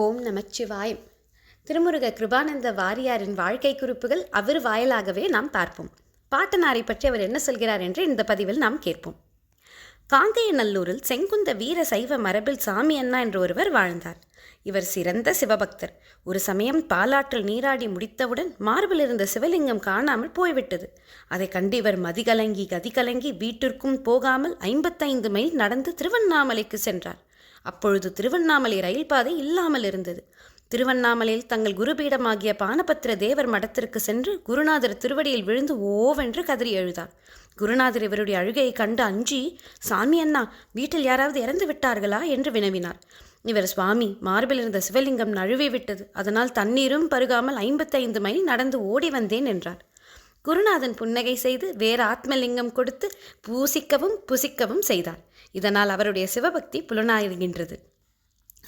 ஓம் நமச்சிவாயம். திருமுருக கிருபானந்த வாரியாரின் வாழ்க்கை குறிப்புகள் அவர் வாயிலாகவே நாம் பார்ப்போம். பாட்டனாரை பற்றி அவர் என்ன சொல்கிறார் என்று இந்த பதிவில் நாம் கேட்போம். காங்கேயநல்லூரில் செங்குந்த வீர சைவ மரபில் சாமி அண்ணா என்ற ஒருவர் வாழ்ந்தார். இவர் சிறந்த சிவபக்தர். ஒரு சமயம் பாலாற்றில் நீராடி முடித்தவுடன் மார்பில் இருந்த சிவலிங்கம் காணாமல் போய்விட்டது. அதை கண்டு இவர் கதிகலங்கி வீட்டிற்கும் போகாமல் 55 மைல் நடந்து திருவண்ணாமலைக்கு சென்றார். அப்பொழுது திருவண்ணாமலை ரயில் பாதை இல்லாமல் இருந்தது. திருவண்ணாமலையில் தங்கள் குருபீடமாகிய பானபத்திர தேவர் மடத்திற்கு சென்று குருநாதர் திருவடியில் விழுந்து ஓவென்று கதறி எழுதார். குருநாதர் இவருடைய அழுகையை கண்டு அஞ்சி, சாமி அண்ணா, வீட்டில் யாராவது இறந்து விட்டார்களா என்று வினவினார். இவர், சுவாமி, மார்பில் இருந்த சிவலிங்கம் நழுவி விட்டது, அதனால் தண்ணீரும் பருகாமல் 55 மைல் நடந்து ஓடி வந்தேன் என்றார். குருநாதன் புன்னகை செய்து வேறு ஆத்மலிங்கம் கொடுத்து பூசிக்கவும் புசிக்கவும் செய்தார். இதனால் அவருடைய சிவபக்தி புலனாகின்றது.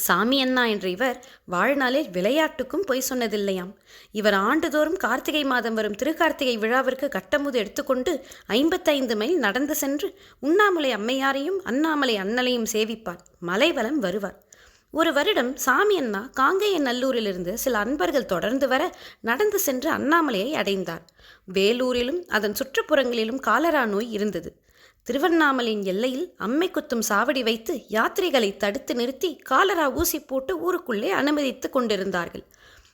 சாமி அண்ணா என்ற இவர் வாழ்நாளில் விளையாட்டுக்கும் பொய் சொன்னதில்லையாம். இவர் ஆண்டுதோறும் கார்த்திகை மாதம் வரும் திருக்கார்த்திகை விழாவிற்கு கட்டமுது எடுத்துக்கொண்டு 55 மைல் நடந்து சென்று உண்ணாமலை அம்மையாரையும் அண்ணாமலை அண்ணலையும் சேவிப்பார். மலைவலம் வருவார். ஒரு வருடம் சாமி அண்ணா காங்கேயநல்லூரிலிருந்து சில அன்பர்கள் தொடர்ந்து வர நடந்து சென்று அண்ணாமலையை அடைந்தார். வேலூரிலும் அதன் சுற்றுப்புறங்களிலும் காலரா நோய் இருந்தது. திருவண்ணாமலையின் எல்லையில் அம்மை குத்தும் சாவடி வைத்து யாத்திரைகளை தடுத்து நிறுத்தி காலரா ஊசி போட்டு ஊருக்குள்ளே அனுமதித்து கொண்டிருந்தார்கள்.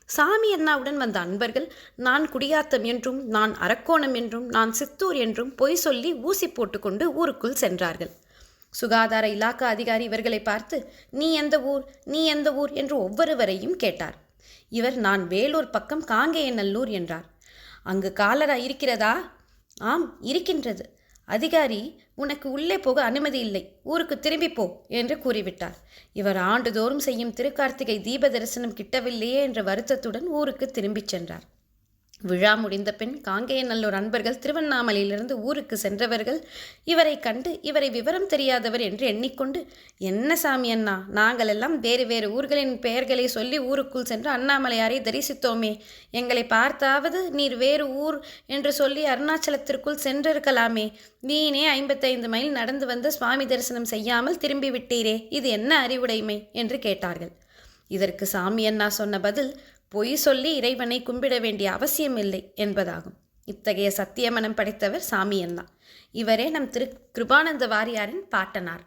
சாமி அண்ணாவுடன் வந்த அன்பர்கள் நான் குடியாத்தம் என்றும் நான் அரக்கோணம் என்றும் நான் சித்தூர் என்றும் பொய் சொல்லி ஊசி போட்டுக்கொண்டு ஊருக்குள் சென்றார்கள். சுகாதார இலாக்கா அதிகாரி இவர்களை பார்த்து, நீ எந்த ஊர் என்று ஒவ்வொருவரையும் கேட்டார். இவர், நான் வேலூர் பக்கம் காங்கேயநல்லூர் என்றார். அங்கு காலரா இருக்கிறதா? ஆம், இருக்கின்றது. அதிகாரி, உனக்கு உள்ளே போக அனுமதி இல்லை, ஊருக்கு திரும்பி போ என்று கூறிவிட்டார். இவர் ஆண்டுதோறும் செய்யும் திருக்கார்த்திகை தீப தரிசனம் கிட்டவில்லையே என்ற வருத்தத்துடன் ஊருக்கு திரும்பிச் சென்றார். விழா முடிந்த பின் காங்கேயநல்லூர் அன்பர்கள் திருவண்ணாமலையிலிருந்து ஊருக்கு சென்றவர்கள் இவரை கண்டு இவரை விவரம் தெரியாதவர் என்று எண்ணிக்கொண்டு, என்ன சாமி அண்ணா, நாங்கள் எல்லாம் வேறு வேறு ஊர்களின் பெயர்களை சொல்லி ஊருக்குள் சென்று அண்ணாமலையாரை தரிசித்தோமே, எங்களை பார்த்தாவது நீர் வேறு ஊர் என்று சொல்லி அருணாச்சலத்திற்குள் சென்றிருக்கலாமே, வீணே 55 மைல் நடந்து வந்து சுவாமி தரிசனம் செய்யாமல் திரும்பி விட்டீரே, இது என்ன அறிவுடைமை என்று கேட்டார்கள். இதற்கு சாமி அண்ணா சொன்ன பதில், பொய் சொல்லி இறைவனை கும்பிட வேண்டிய அவசியமில்லை என்பதாகும். இத்தகைய சத்திய மனம் படைத்தவர் சாமி அண்ணா. இவரே நம் கிருபானந்த வாரியாரின் பாட்டனார்.